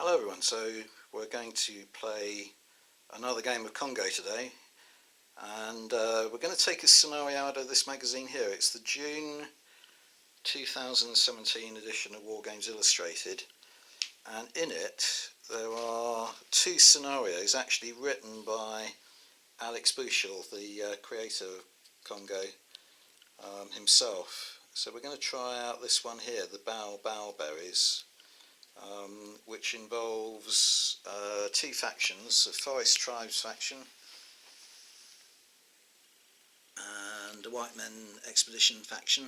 Hello everyone, so we're going to play another game of Congo today, and we're going to take a scenario out of this magazine here. It's the June 2017 edition of Wargames Illustrated, and in it there are two scenarios actually written by Alex Bushell, the creator of Congo himself. So we're going to try out this one here, the Bao Berries. Which involves two factions, a Forest Tribes faction and a White Men Expedition faction.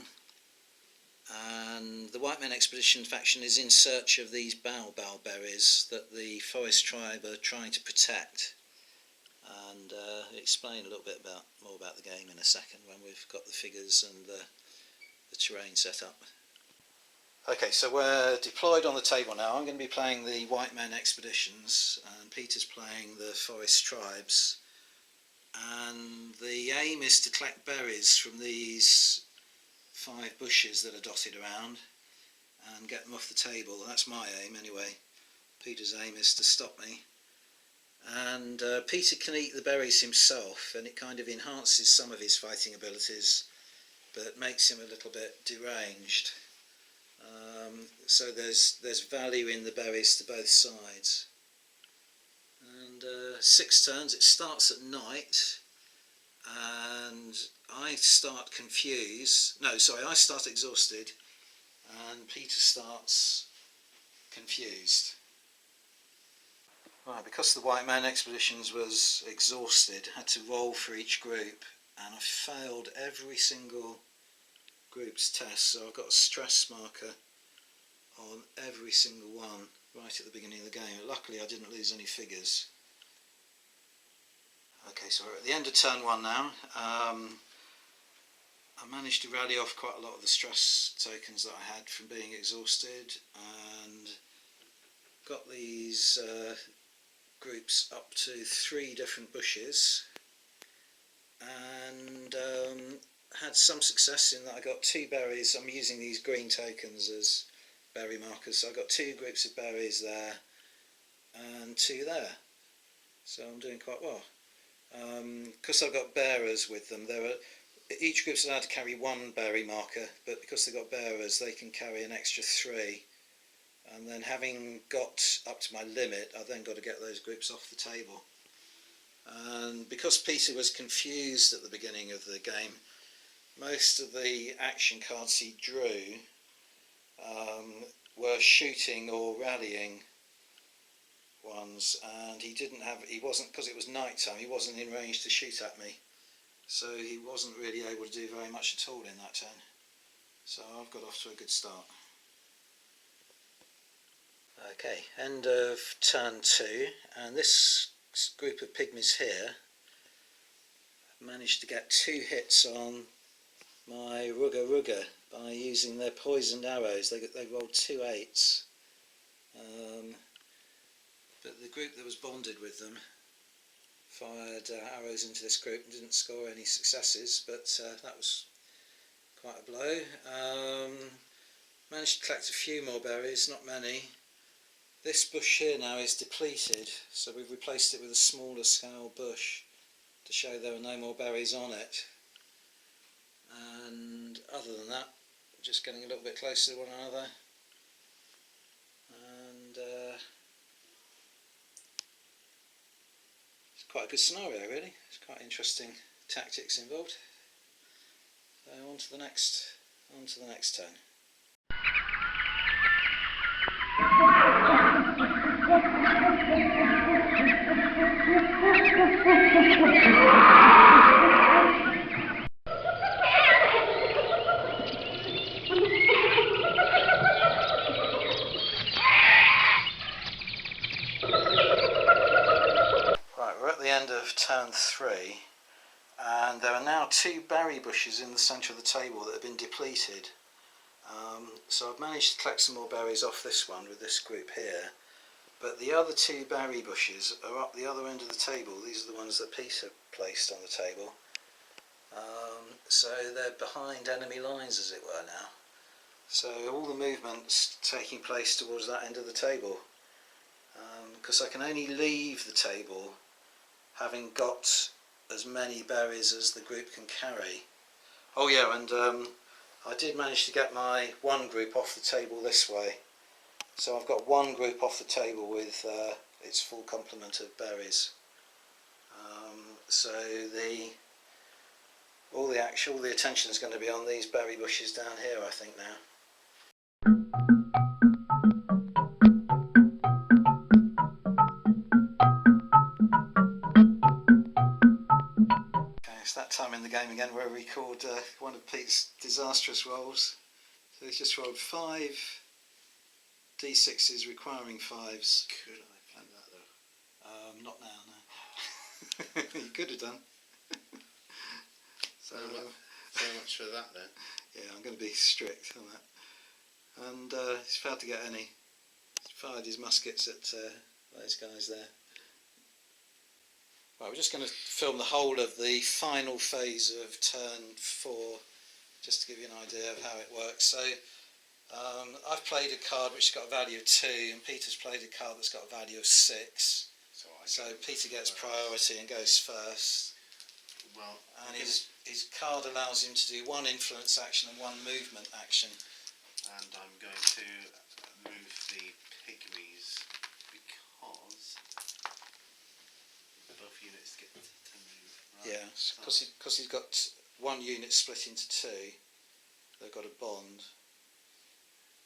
And the White Men Expedition faction is in search of these Bao berries that the Forest Tribe are trying to protect. And explain a little bit more about the game in a second when we've got the figures and the terrain set up. Okay, so we're deployed on the table now. I'm going to be playing the White Men Expeditions and Peter's playing the Forest Tribes, and the aim is to collect berries from these 5 bushes that are dotted around and get them off the table. That's my aim anyway. Peter's aim is to stop me, and Peter can eat the berries himself, and it kind of enhances some of his fighting abilities but makes him a little bit deranged. So there's value in the berries to both sides. And 6 turns. It starts at night, and I start confused. No, sorry, I start exhausted, and Peter starts confused. Right, because the White Man Expeditions was exhausted, I had to roll for each group, and I failed every single group's test, so I've got a stress marker on every single one right at the beginning of the game. Luckily I didn't lose any figures. Okay, so we're at the end of turn 1 now. I managed to rally off quite a lot of the stress tokens that I had from being exhausted, and got these groups up to 3 different bushes, and had some success in that I got 2 berries. I'm using these green tokens as berry markers, so I got 2 groups of berries there and 2 there, so I'm doing quite well. Because I've got bearers with them, each group's allowed to carry 1 berry marker, but because they've got bearers they can carry an extra 3, and then having got up to my limit I've then got to get those groups off the table. And because Peter was confused at the beginning of the game, most of the action cards he drew were shooting or rallying ones, and he wasn't, because it was night time, he wasn't in range to shoot at me, so he wasn't really able to do very much at all in that turn. So I've got off to a good start. Okay, end of turn 2, and this group of pygmies here managed to get 2 hits on my Ruga by using their poisoned arrows. They rolled 2 8s, but the group that was bonded with them fired arrows into this group and didn't score any successes, but that was quite a blow. Managed to collect a few more berries, not many. This bush here now is depleted, so we've replaced it with a smaller scale bush to show there are no more berries on it. And other than that, we're just getting a little bit closer to one another, and it's quite a good scenario really. It's quite interesting tactics involved. So on to the next turn. End of turn 3, and there are now 2 berry bushes in the centre of the table that have been depleted. So I've managed to collect some more berries off this one with this group here, but the other 2 berry bushes are up the other end of the table. These are the ones that Peter placed on the table, so they're behind enemy lines as it were now. So all the movement's taking place towards that end of the table. because I can only leave the table having got as many berries as the group can carry. Oh yeah, and I did manage to get my one group off the table this way. So I've got one group off the table with its full complement of berries. So all the attention is going to be on these berry bushes down here, I think now. Okay, it's that time in the game again where we record one of Pete's disastrous rolls. So he's just rolled 5 d6s requiring 5s. Could I play that though? Not now, no. You could have done. So much for that then. Yeah, I'm going to be strict on that. And he's failed to get any. He's fired his muskets at those guys there. Right, we're just going to film the whole of the final phase of turn 4, just to give you an idea of how it works. So I've played a card which has got a value of 2, and Peter's played a card that's got a value of 6. So Peter gets priority and goes first. Well, and his card allows him to do 1 influence action and 1 movement action. And I'm going to move the pygmies because both units get to move. Right. Yeah, because he's got 1 unit split into 2. They've got a bond.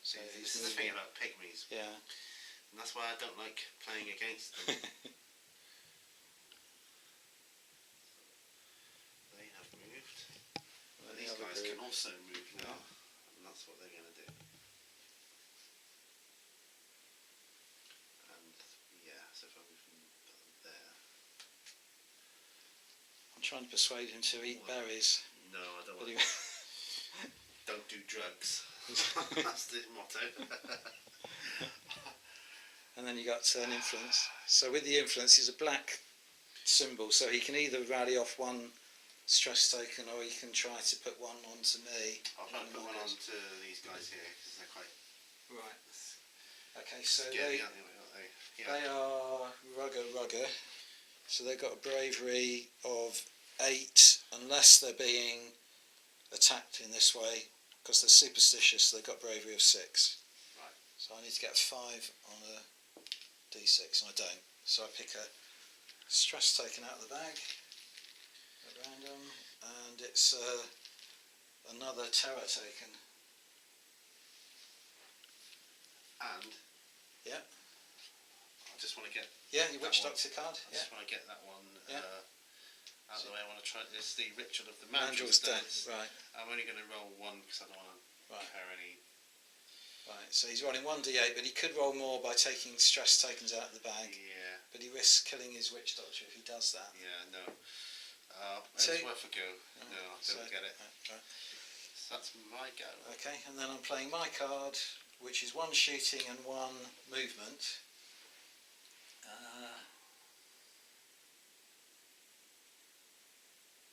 So this is the thing about pygmies. Yeah. And that's why I don't like playing against them. They have moved. Well, these guys can also move now, and that's what they're going to do. And yeah, so if I move them, put them there. I'm trying to persuade him to eat berries. No, I don't want to. Don't do drugs. That's the motto. And then you got turn influence. So with the influence, he's a black symbol, so he can either rally off 1 stress token, or he can try to put 1 onto me. I'll try to put 1 onto these guys here because they're quite right. Okay, so scary, they are rugger. So they've got a bravery of 8, unless they're being attacked in this way, because they're superstitious. They've got bravery of 6. Right. So I need to get a 5 on a d6, and I don't. So I pick a stress token out of the bag at random, and it's another terror token. And yeah, I just want to get your witch doctor card. I just want to get that one out of the way. I want to try this. The ritual of the Mandrel's Death. Right. I'm only going to roll 1 because I don't want to incur any. Right, so he's rolling 1d8, but he could roll more by taking stress tokens out of the bag. Yeah. But he risks killing his witch doctor if he does that. Yeah, no. It's worth a go. No, I don't get it. Right. So that's my go. Okay, and then I'm playing my card, which is 1 shooting and 1 movement.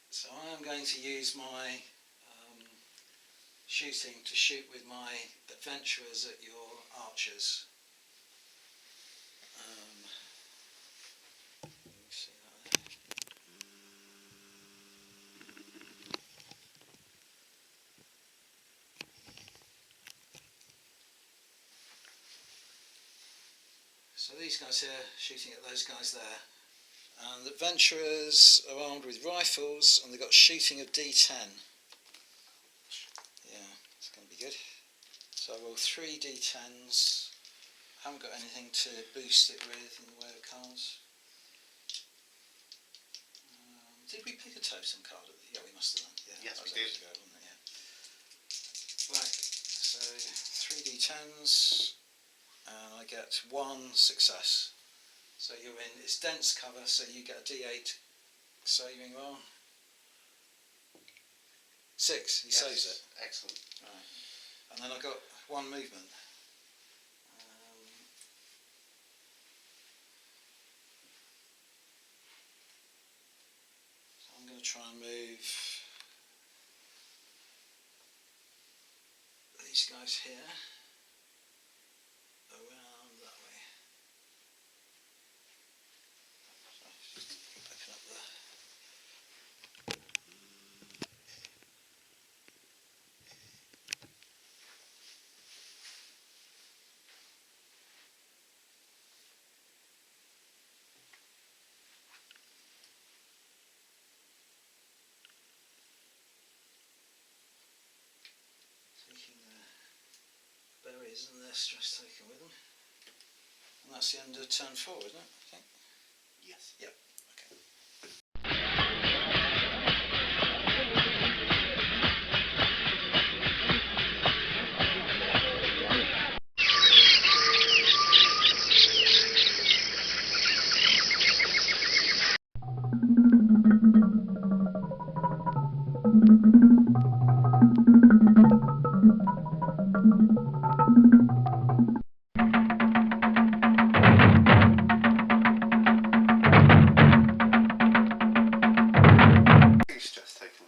So I am going to use my shooting to shoot with my adventurers at your archers. See that there. So these guys here shooting at those guys there. And the adventurers are armed with rifles, and they've got shooting of d10. Yeah, it's going to be good. So I roll 3 d10s. I haven't got anything to boost it with in the way of cards. Did we pick a totem card? Yeah, we must have done. Yeah, yes, we did. Ago, wasn't it? Yeah. Right, so 3 d10s, and I get 1 success. So you're in, it's dense cover, so you get a d8 saving roll. 6, he saves it. Excellent. Right. And then I've got 1 movement. So I'm going to try and move these guys here around that way. berries and their stress taken with them. And that's the end of turn 4, isn't it? I think. Yes. Yep. Okay.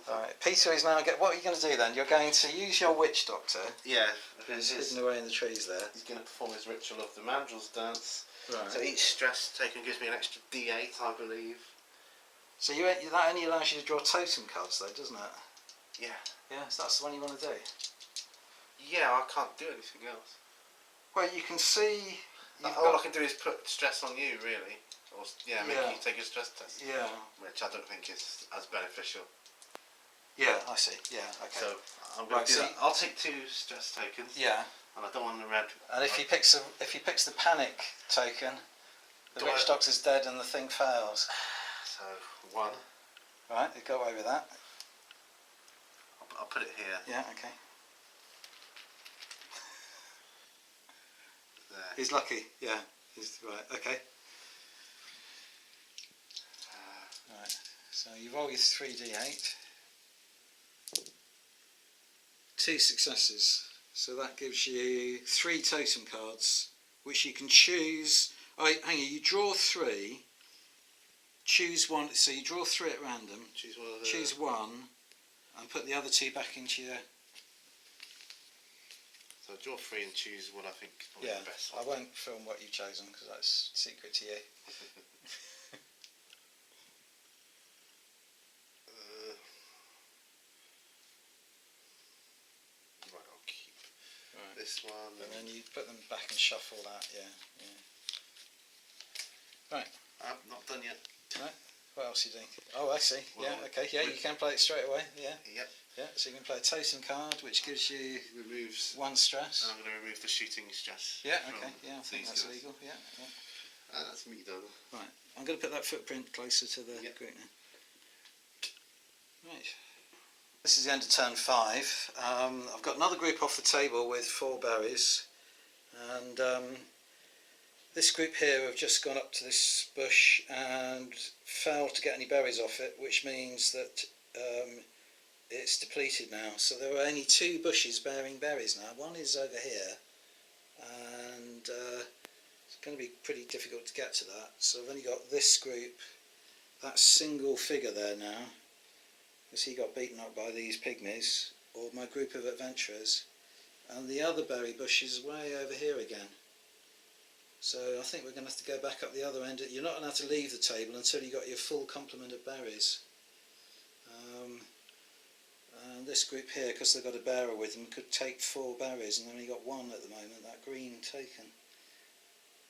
Alright, Peter is now what are you going to do then? You're going to use your witch doctor. Yeah. Who's hidden away in the trees there. He's going to perform his ritual of the mandrels dance. Right. So each stress taken gives me an extra D8, I believe. So that only allows you to draw totem cards though, doesn't it? Yeah. Yeah, so that's the one you want to do. Yeah, I can't do anything else. Well, you can see. All I can do is put stress on you, really. Or make you take a stress test. Yeah. Which I don't think is as beneficial. Yeah, I see. Yeah, okay. So I'm going to do that. I'll take 2 stress tokens. Yeah. And I don't want the red. And if he picks the panic token, the witch doctor's dead and the thing fails. So 1. Right, you go away with that. I'll put it here. Yeah, okay. There. He's lucky. Yeah. He's right. Okay. Right. So you roll your 3d8. 2 successes. So that gives you 3 totem cards, which you can choose. Oh, hang on. You draw 3. Choose one. So you draw 3 at random. Choose one of the. Choose 1, and put the other 2 back into your. So draw 3 and choose what I think is probably the best one. I won't film what you've chosen because that's secret to you. Right, I'll keep this one. And then you put them back and shuffle that, yeah. Right. I'm not done yet. Right. What else are you doing? Oh, I see. Well, yeah, okay. Yeah, you can play it straight away. Yeah. Yep. Yeah, so you can play a totem card, which gives you removes 1 stress. And I'm going to remove the shooting stress. Yeah, okay. Yeah, I think that's legal. Yeah. That's me done. Right. I'm going to put that footprint closer to the group now. Right. This is the end of turn 5. I've got another group off the table with 4 berries, and this group here have just gone up to this bush and failed to get any berries off it, which means that it's depleted now. So there are only 2 bushes bearing berries now. One is over here, and it's going to be pretty difficult to get to that. So I've only got this group, that single figure there now, because he got beaten up by these pygmies, or my group of adventurers, and the other berry bush is way over here again. So I think we're going to have to go back up the other end. You're not allowed to leave the table until you've got your full complement of berries. And this group here, because they've got a bearer with them, could take 4 berries, and they've only got 1 at the moment, that green token.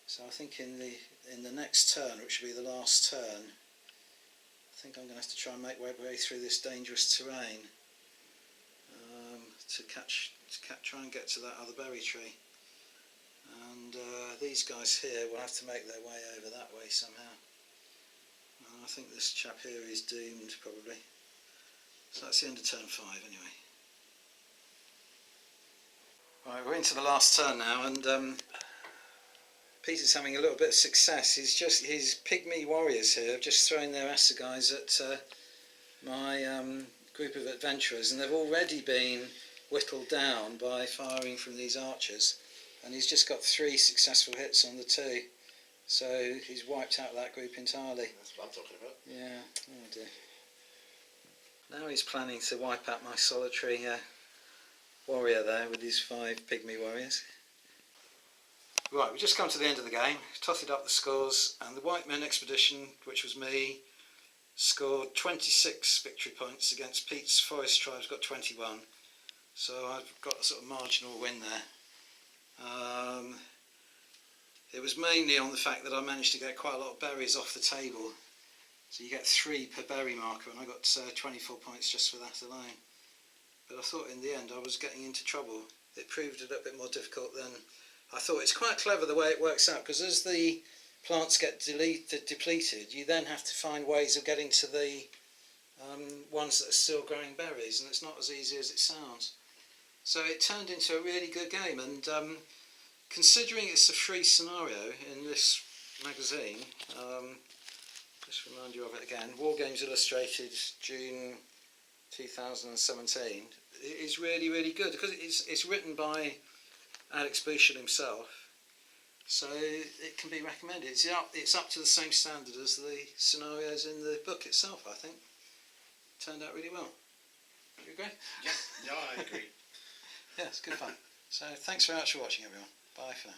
So I think in the next turn, which will be the last turn, I think I'm going to have to try and make my way through this dangerous terrain to try and get to that other berry tree. And these guys here will have to make their way over that way somehow. I think this chap here is doomed, probably. So that's the end of turn 5 anyway. Right, we're into the last turn now, and Peter's having a little bit of success. His pygmy warriors here have just thrown their assegais at my group of adventurers, and they've already been whittled down by firing from these archers, and he's just got 3 successful hits on the 2, so he's wiped out that group entirely. That's what I'm talking about. Yeah, oh dear. Now he's planning to wipe out my solitary warrior there with his 5 pygmy warriors. Right, we've just come to the end of the game, totted up the scores, and the White Men Expedition, which was me, scored 26 victory points against Pete's Forest Tribe's got 21. So I've got a sort of marginal win there. It was mainly on the fact that I managed to get quite a lot of berries off the table. So you get 3 per berry marker, and I got 24 points just for that alone. But I thought in the end I was getting into trouble. it proved a little bit more difficult than I thought. It's quite clever the way it works out, because as the plants get depleted, you then have to find ways of getting to the ones that are still growing berries, and it's not as easy as it sounds. So it turned into a really good game, and considering it's a free scenario in this magazine, just remind you of it again, Wargames Illustrated, June 2017, it is really, really good, because it's written by Alex Bushell himself, so it can be recommended. It's up to the same standard as the scenarios in the book itself, I think. Turned out really well. You agree? Yeah, I agree. Yeah, it's good fun. So thanks very much for watching, everyone. Bye for now.